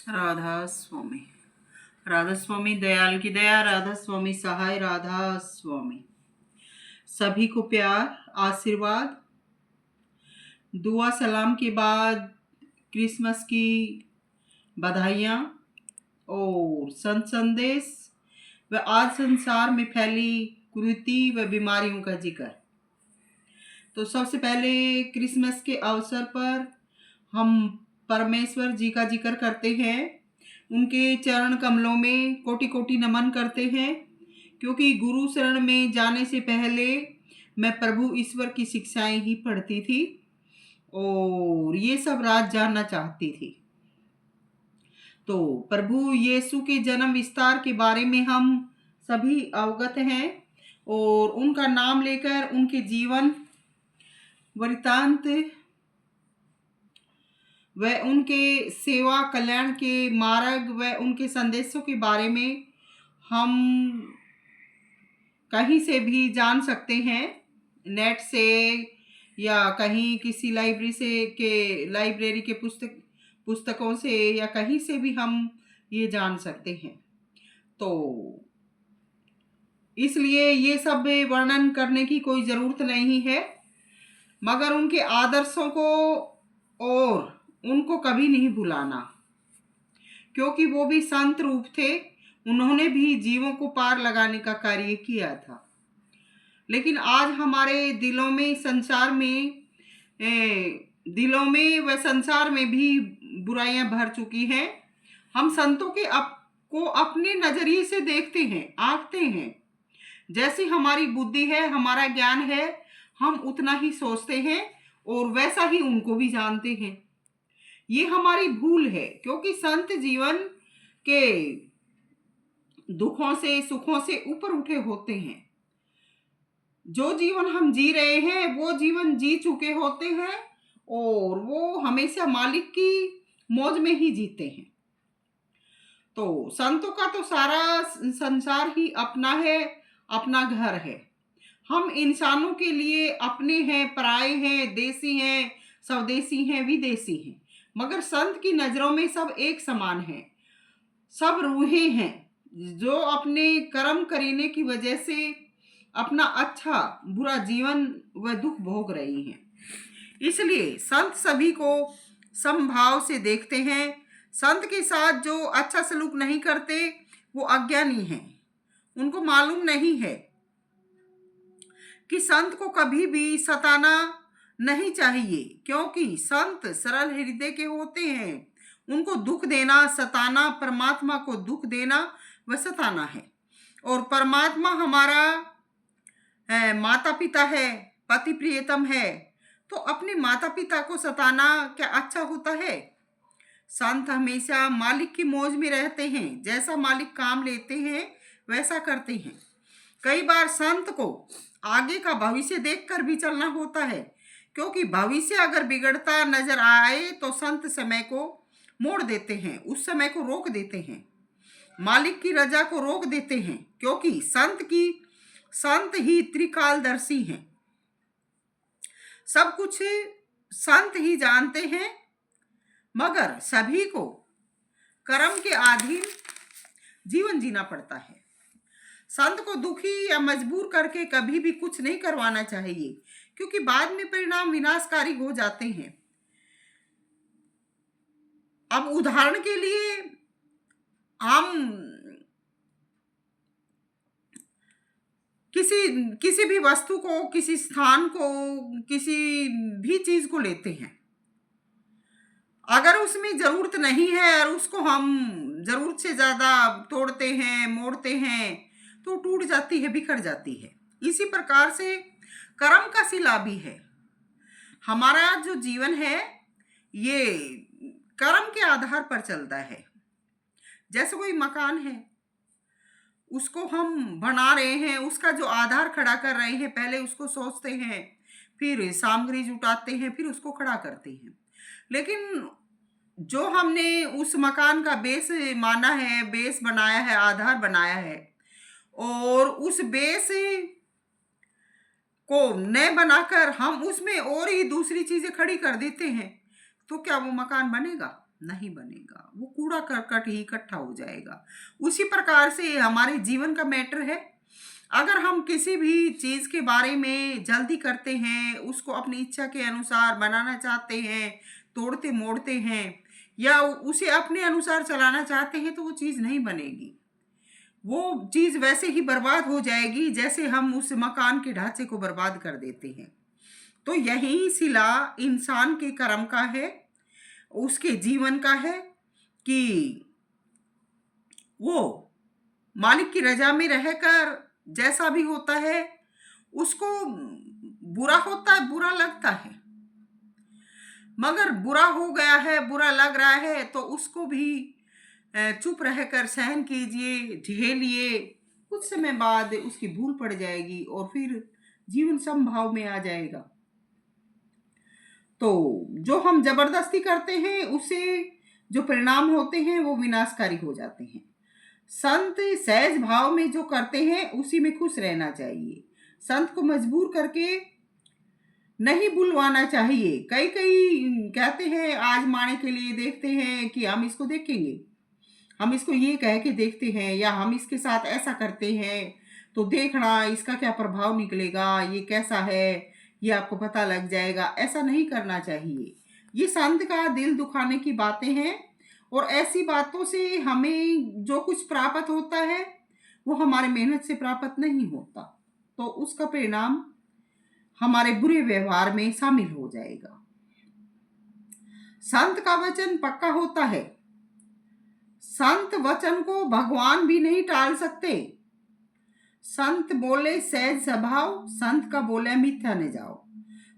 राधा स्वामी। राधा स्वामी दयाल की दया, राधा स्वामी सहाय, राधा स्वामी। सभी को प्यार, आशीर्वाद, दुआ सलाम के बाद क्रिसमस की बधाइयाँ और संत संदेश व आज संसार में फैली कुरीति व बीमारियों का जिक्र। तो सबसे पहले क्रिसमस के अवसर पर हम परमेश्वर जी का जिक्र करते हैं, उनके चरण कमलों में कोटि कोटि नमन करते हैं, क्योंकि गुरु शरण में जाने से पहले मैं प्रभु ईश्वर की शिक्षाएं ही पढ़ती थी और ये सब राज जानना चाहती थी। तो प्रभु यीशु के जन्म विस्तार के बारे में हम सभी अवगत हैं और उनका नाम लेकर उनके जीवन वृत्तांत व उनके सेवा कल्याण के मार्ग व उनके संदेशों के बारे में हम कहीं से भी जान सकते हैं, नेट से या कहीं किसी लाइब्रेरी के पुस्तकों से या कहीं से भी हम ये जान सकते हैं। तो इसलिए ये सब वर्णन करने की कोई ज़रूरत नहीं है, मगर उनके आदर्शों को और उनको कभी नहीं भुलाना, क्योंकि वो भी संत रूप थे। उन्होंने भी जीवों को पार लगाने का कार्य किया था। लेकिन आज हमारे दिलों में व संसार में भी बुराइयां भर चुकी हैं। हम संतों को अपने नजरिए से देखते हैं, आंकते हैं। जैसी हमारी बुद्धि है, हमारा ज्ञान है, हम उतना ही सोचते हैं और वैसा ही उनको भी जानते हैं। ये हमारी भूल है, क्योंकि संत जीवन के दुखों से सुखों से ऊपर उठे होते हैं। जो जीवन हम जी रहे हैं वो जीवन जी चुके होते हैं और वो हमेशा मालिक की मौज में ही जीते हैं। तो संतों का तो सारा संसार ही अपना है, अपना घर है। हम इंसानों के लिए अपने हैं, पराए हैं, देसी हैं, स्वदेशी हैं, विदेशी हैं, मगर संत की नजरों में सब एक समान हैं। सब रूहें हैं जो अपने कर्म करने की वजह से अपना अच्छा बुरा जीवन व दुख भोग रही हैं। इसलिए संत सभी को समभाव से देखते हैं। संत के साथ जो अच्छा सलूक नहीं करते वो अज्ञानी हैं। उनको मालूम नहीं है कि संत को कभी भी सताना नहीं चाहिए, क्योंकि संत सरल हृदय के होते हैं। उनको दुख देना, सताना परमात्मा को दुख देना व सताना है। और परमात्मा हमारा माता पिता है, पति प्रियतम है, तो अपने माता पिता को सताना क्या अच्छा होता है? संत हमेशा मालिक की मौज में रहते हैं। जैसा मालिक काम लेते हैं वैसा करते हैं। कई बार संत को आगे का भविष्य देखकर भी चलना होता है, क्योंकि भविष्य अगर बिगड़ता नजर आए तो संत समय को मोड़ देते हैं, उस समय को रोक देते हैं, मालिक की रजा को रोक देते हैं, क्योंकि संत ही त्रिकालदर्शी हैं। सब कुछ संत ही जानते हैं, मगर सभी को कर्म के अधीन जीवन जीना पड़ता है। संत को दुखी या मजबूर करके कभी भी कुछ नहीं करवाना चाहिए, क्योंकि बाद में परिणाम विनाशकारी हो जाते हैं। अब उदाहरण के लिए हम किसी भी वस्तु को, किसी स्थान को, किसी भी चीज को लेते हैं। अगर उसमें जरूरत नहीं है और उसको हम जरूरत से ज्यादा तोड़ते हैं, मोड़ते हैं, तो टूट जाती है, बिखर जाती है। इसी प्रकार से कर्म का सिला भी है। हमारा जो जीवन है ये कर्म के आधार पर चलता है। जैसे कोई मकान है, उसको हम बना रहे हैं, उसका जो आधार खड़ा कर रहे हैं, पहले उसको सोचते हैं, फिर सामग्री जुटाते हैं, फिर उसको खड़ा करते हैं। लेकिन जो हमने उस मकान का बेस माना है, बेस बनाया है, आधार बनाया है, और उस बेस को न बनाकर हम उसमें और ही दूसरी चीजें खड़ी कर देते हैं, तो क्या वो मकान बनेगा? नहीं बनेगा, वो कूड़ा करकट ही इकट्ठा हो जाएगा। उसी प्रकार से हमारे जीवन का मैटर है। अगर हम किसी भी चीज़ के बारे में जल्दी करते हैं, उसको अपनी इच्छा के अनुसार बनाना चाहते हैं, तोड़ते मोड़ते हैं या उसे अपने अनुसार चलाना चाहते हैं, तो वो चीज़ नहीं बनेगी। वो चीज़ वैसे ही बर्बाद हो जाएगी जैसे हम उस मकान के ढांचे को बर्बाद कर देते हैं। तो यही सिला इंसान के कर्म का है, उसके जीवन का है कि वो मालिक की रजा में रहकर जैसा भी होता है उसको बुरा होता है, बुरा लगता है, मगर बुरा हो गया है, बुरा लग रहा है तो उसको भी चुप रहकर सहन कीजिए, झेलिए। कुछ समय बाद उसकी भूल पड़ जाएगी और फिर जीवन समभाव में आ जाएगा। तो जो हम जबरदस्ती करते हैं उससे जो परिणाम होते हैं वो विनाशकारी हो जाते हैं। संत सहज भाव में जो करते हैं उसी में खुश रहना चाहिए। संत को मजबूर करके नहीं बुलवाना चाहिए। कई कहते हैं आजमाने के लिए, देखते हैं कि हम इसको देखेंगे, हम इसको ये कह के देखते हैं या हम इसके साथ ऐसा करते हैं तो देखना इसका क्या प्रभाव निकलेगा, ये कैसा है ये आपको पता लग जाएगा। ऐसा नहीं करना चाहिए। ये संत का दिल दुखाने की बातें हैं और ऐसी बातों से हमें जो कुछ प्राप्त होता है वो हमारे मेहनत से प्राप्त नहीं होता, तो उसका परिणाम हमारे बुरे व्यवहार में शामिल हो जाएगा। संत का वचन पक्का होता है। संत वचन को भगवान भी नहीं टाल सकते। संत बोले सहज स्वभाव, संत का बोले मिथ्या न जाओ।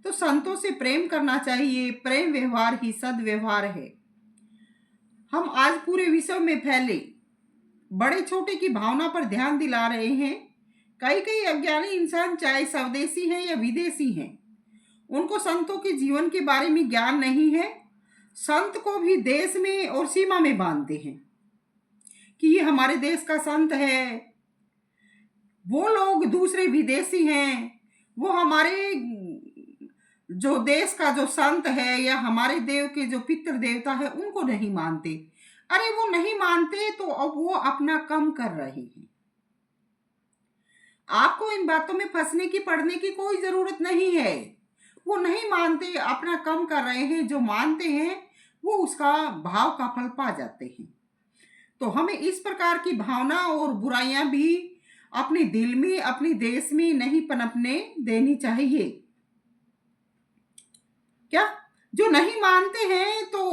तो संतों से प्रेम करना चाहिए। प्रेम व्यवहार ही सद्व्यवहार है। हम आज पूरे विश्व में फैले बड़े छोटे की भावना पर ध्यान दिला रहे हैं। कई अज्ञानी इंसान चाहे स्वदेशी हैं या विदेशी हैं, उनको संतों के जीवन के बारे में ज्ञान नहीं है। संत को भी देश में और सीमा में बांधते हैं कि ये हमारे देश का संत है, वो लोग दूसरे विदेशी हैं, वो हमारे जो देश का जो संत है या हमारे देव के जो पितृ देवता है उनको नहीं मानते। अरे वो नहीं मानते तो अब वो अपना कम कर रहे हैं। आपको इन बातों में फंसने की पड़ने की कोई जरूरत नहीं है। वो नहीं मानते, अपना कम कर रहे हैं। जो मानते हैं वो उसका भाव का फल पा जाते हैं। तो हमें इस प्रकार की भावना और बुराइयां भी अपने दिल में, अपने देश में नहीं पनपने देनी चाहिए। क्या जो नहीं मानते हैं तो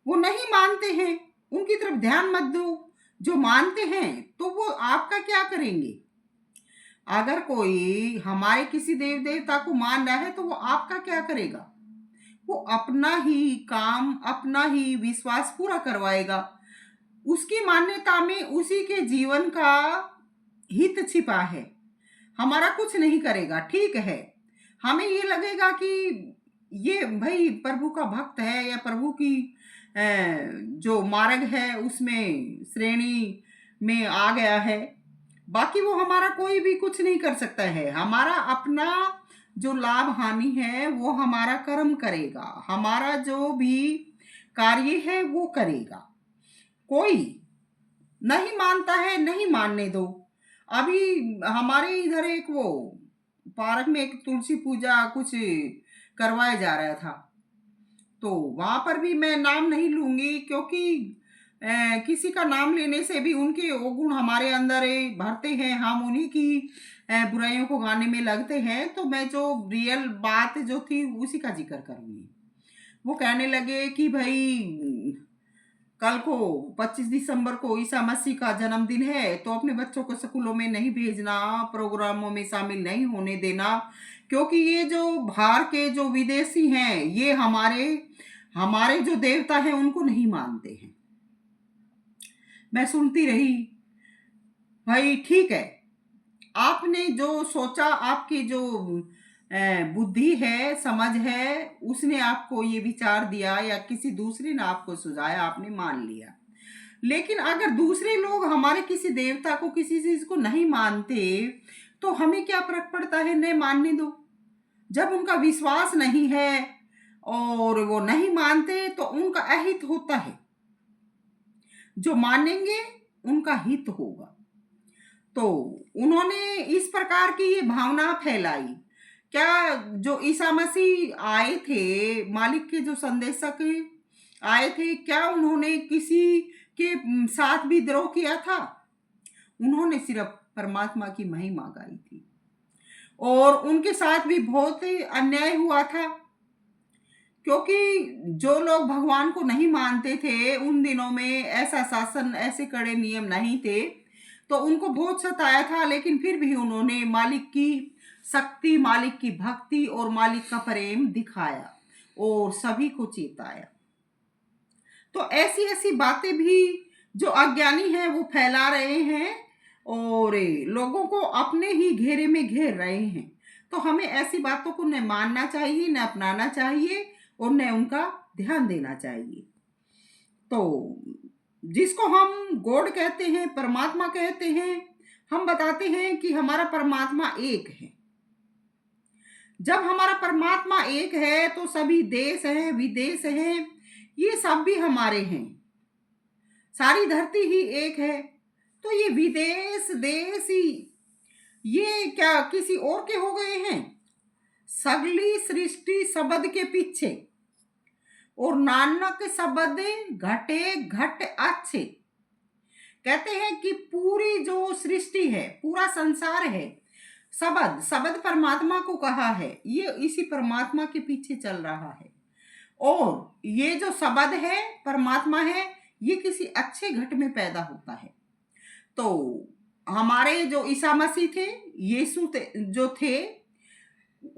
वो नहीं मानते हैं, उनकी तरफ ध्यान मत दो। जो मानते हैं तो वो आपका क्या करेंगे? अगर कोई हमारे किसी देव देवता को मान रहा है तो वो आपका क्या करेगा? वो अपना ही काम, अपना ही विश्वास पूरा करवाएगा। उसकी मान्यता में उसी के जीवन का हित छिपा है, हमारा कुछ नहीं करेगा। ठीक है, हमें ये लगेगा कि ये भाई प्रभु का भक्त है या प्रभु की जो मार्ग है उसमें श्रेणी में आ गया है, बाकी वो हमारा कोई भी कुछ नहीं कर सकता है। हमारा अपना जो लाभ हानि है वो हमारा कर्म करेगा, हमारा जो भी कार्य है वो करेगा। कोई नहीं मानता है, नहीं मानने दो। अभी हमारे इधर एक वो पार्क में एक तुलसी पूजा कुछ करवाया जा रहा था, तो वहां पर भी मैं नाम नहीं लूंगी क्योंकि किसी का नाम लेने से भी उनके वो गुण हमारे अंदर भरते हैं, हम उन्हीं की बुराइयों को गाने में लगते हैं। तो मैं जो रियल बात जो थी उसी का जिक्र करूंगी। वो कहने लगे कि भाई कल को 25 दिसंबर को ईसा मसीह का जन्मदिन है, तो अपने बच्चों को स्कूलों में नहीं भेजना, प्रोग्रामों में शामिल नहीं होने देना, क्योंकि ये जो बाहर के जो विदेशी हैं ये हमारे जो देवता हैं उनको नहीं मानते हैं। मैं सुनती रही। भाई ठीक है, आपने जो सोचा, आपकी जो बुद्धि है, समझ है, उसने आपको ये विचार दिया या किसी दूसरे ने आपको सुझाया, आपने मान लिया। लेकिन अगर दूसरे लोग हमारे किसी देवता को, किसी चीज को नहीं मानते तो हमें क्या फर्क पड़ता है? नहीं मानने दो। जब उनका विश्वास नहीं है और वो नहीं मानते तो उनका अहित होता है, जो मानेंगे उनका हित होगा। तो उन्होंने इस प्रकार की ये भावना फैलाई। क्या जो ईसा मसीह आए थे, मालिक के जो संदेशक आए थे, क्या उन्होंने किसी के साथ भी द्रोह किया था? उन्होंने सिर्फ परमात्मा की महिमा गाई थी, और उनके साथ भी बहुत अन्याय हुआ था, क्योंकि जो लोग भगवान को नहीं मानते थे उन दिनों में, ऐसा शासन, ऐसे कड़े नियम नहीं थे, तो उनको बहुत सताया था। लेकिन फिर भी उन्होंने मालिक की शक्ति, मालिक की भक्ति और मालिक का प्रेम दिखाया और सभी को चेताया। तो ऐसी ऐसी बातें भी जो अज्ञानी हैं वो फैला रहे हैं और लोगों को अपने ही घेरे में घेर रहे हैं। तो हमें ऐसी बातों को न मानना चाहिए, न अपनाना चाहिए और न उनका ध्यान देना चाहिए। तो जिसको हम गॉड कहते हैं, परमात्मा कहते हैं, हम बताते हैं कि हमारा परमात्मा एक है। जब हमारा परमात्मा एक है तो सभी देश हैं, विदेश हैं, ये सब भी हमारे हैं। सारी धरती ही एक है। तो ये विदेश, देश ही ये क्या किसी और के हो गए हैं? सगली सृष्टि शब्द के पीछे, और नानक शब्द घटे घट अच्छे। कहते हैं कि पूरी जो सृष्टि है, पूरा संसार है, शब्द शब्द परमात्मा को कहा है, ये इसी परमात्मा के पीछे चल रहा है। और ये जो शब्द है, परमात्मा है, ये किसी अच्छे घट में पैदा होता है। तो हमारे जो ईसा मसीह थे, यीशु जो थे,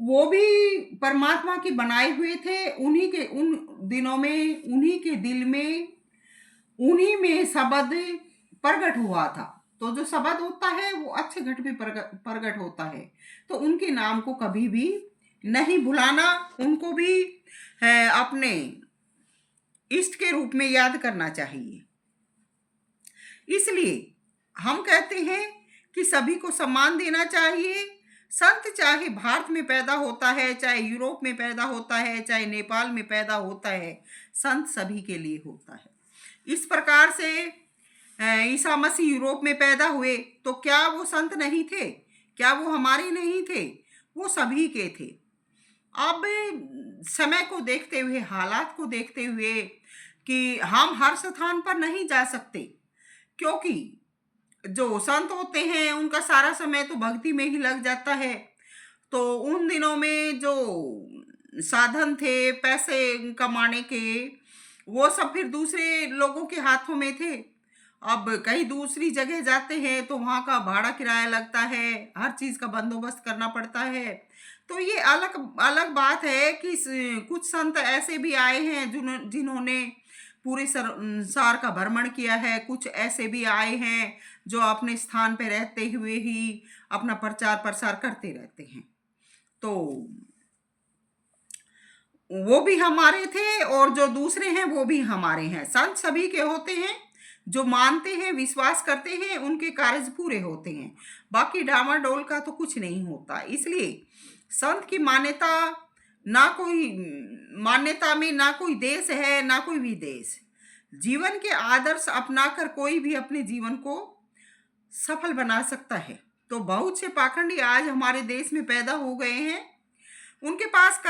वो भी परमात्मा के बनाए हुए थे। उन्हीं के उन दिनों में, उन्हीं के दिल में, उन्हीं में शब्द प्रकट हुआ था। तो जो शब्द होता है वो अच्छे घट में प्रकट होता है। तो उनके नाम को कभी भी नहीं भुलाना, उनको भी अपने इष्ट के रूप में याद करना चाहिए। इसलिए हम कहते हैं कि सभी को सम्मान देना चाहिए। संत चाहे भारत में पैदा होता है, चाहे यूरोप में पैदा होता है, चाहे नेपाल में पैदा होता है, संत सभी के लिए होता है। इस प्रकार से ईसा मसीह यूरोप में पैदा हुए तो क्या वो संत नहीं थे? क्या वो हमारे नहीं थे? वो सभी के थे। अब समय को देखते हुए, हालात को देखते हुए, कि हम हर स्थान पर नहीं जा सकते, क्योंकि जो संत होते हैं उनका सारा समय तो भक्ति में ही लग जाता है। तो उन दिनों में जो साधन थे पैसे कमाने के, वो सब फिर दूसरे लोगों के हाथों में थे। अब कहीं दूसरी जगह जाते हैं तो वहाँ का भाड़ा किराया लगता है, हर चीज़ का बंदोबस्त करना पड़ता है। तो ये अलग अलग बात है कि कुछ संत ऐसे भी आए हैं जिन्होंने पूरे संसार का भ्रमण किया है। कुछ ऐसे भी आए हैं जो अपने स्थान पे रहते हुए ही अपना प्रचार प्रसार करते रहते हैं। तो वो भी हमारे थे और जो दूसरे हैं वो भी हमारे हैं। संत सभी के होते हैं, जो मानते हैं, विश्वास करते हैं, उनके कार्य पूरे होते हैं। बाकी डामाडोल का तो कुछ नहीं होता। इसलिए संत की मान्यता मान्यता में ना कोई देश है, ना कोई विदेश। जीवन के आदर्श अपनाकर कोई भी अपने जीवन को सफल बना सकता है। तो बहुत से पाखंडी आज हमारे देश में पैदा हो गए हैं। उनके पास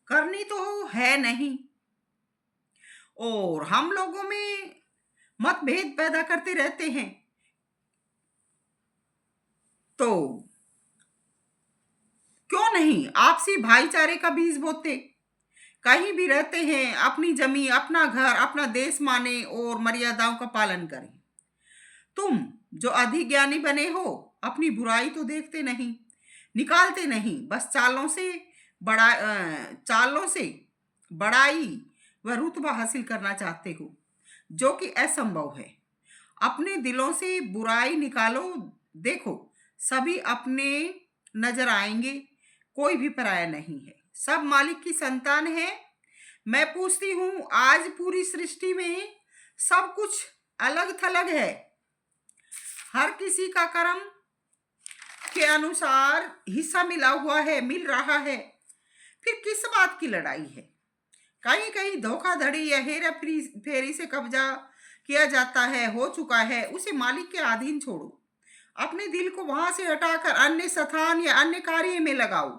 करनी तो है नहीं, और हम लोगों में मतभेद पैदा करते रहते हैं। तो क्यों नहीं आपसी भाईचारे का बीज बोते? कहीं भी रहते हैं, अपनी जमीन, अपना घर, अपना देश माने और मर्यादाओं का पालन करें। तुम जो अधिक ज्ञानी बने हो, अपनी बुराई तो देखते नहीं, निकालते नहीं, बस चालों से बड़ाई व रुतबा हासिल करना चाहते हो, जो कि असंभव है। अपने दिलों से बुराई निकालो। देखो, सभी अपने नजर आएंगे, कोई भी पराया नहीं है, सब मालिक की संतान है। मैं पूछती हूँ, आज पूरी सृष्टि में सब कुछ अलग थलग है। हर किसी का कर्म के अनुसार हिस्सा मिल रहा है। फिर किस बात की लड़ाई है? कहीं कहीं धोखाधड़ी या हेरा फेरी से कब्जा किया जाता है, हो चुका है, उसे मालिक के अधीन छोड़ो। अपने दिल को वहां से हटाकर अन्य स्थान या अन्य कार्य में लगाओ।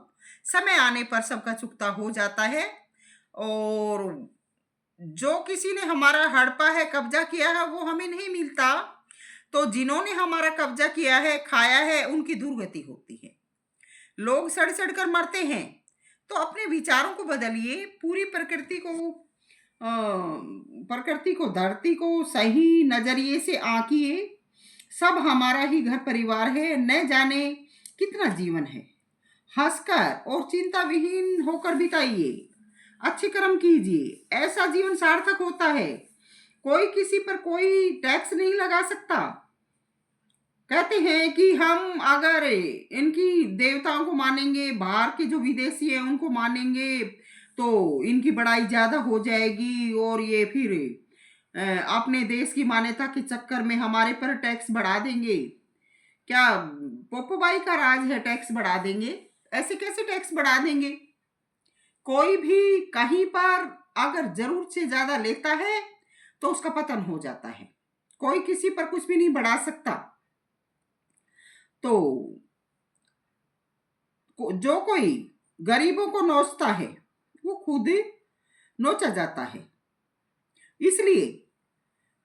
समय आने पर सबका चुकता हो जाता है। और जो किसी ने हमारा हड़पा है, कब्जा किया है, वो हमें नहीं मिलता। तो जिन्होंने हमारा कब्जा किया है, खाया है, उनकी दुर्गति होती है। लोग सड़ सड़ कर मरते हैं। तो अपने विचारों को बदलिए। पूरी प्रकृति को, धरती को सही नजरिए से आंकिए। सब हमारा ही घर परिवार है। न जाने कितना जीवन है। हंसकर और चिंता विहीन होकर बिताइए। अच्छे कर्म कीजिए। ऐसा जीवन सार्थक होता है। कोई किसी पर कोई टैक्स नहीं लगा सकता। कहते हैं कि हम अगर इनकी देवताओं को मानेंगे, बाहर के जो विदेशी हैं उनको मानेंगे, तो इनकी बड़ाई ज्यादा हो जाएगी और ये फिर अपने देश की मान्यता के चक्कर में हमारे पर टैक्स बढ़ा देंगे। क्या पोपोबाई का राज है टैक्स बढ़ा देंगे? ऐसे कैसे टैक्स बढ़ा देंगे? कोई भी कहीं पर अगर जरूरत से ज्यादा लेता है तो उसका पतन हो जाता है। कोई किसी पर कुछ भी नहीं बढ़ा सकता। तो जो कोई गरीबों को नोचता है वो खुद नोचा जाता है। इसलिए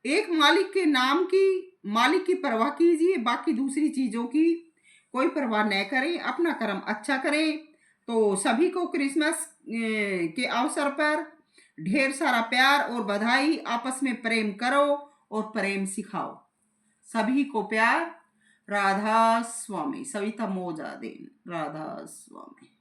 एक मालिक की परवाह कीजिए, बाकी दूसरी चीजों की कोई परवाह न करें। अपना कर्म अच्छा करें। तो सभी को क्रिसमस के अवसर पर ढेर सारा प्यार और बधाई। आपस में प्रेम करो और प्रेम सिखाओ। सभी को प्यार। राधा स्वामी। सविता मोजादेन। राधा स्वामी।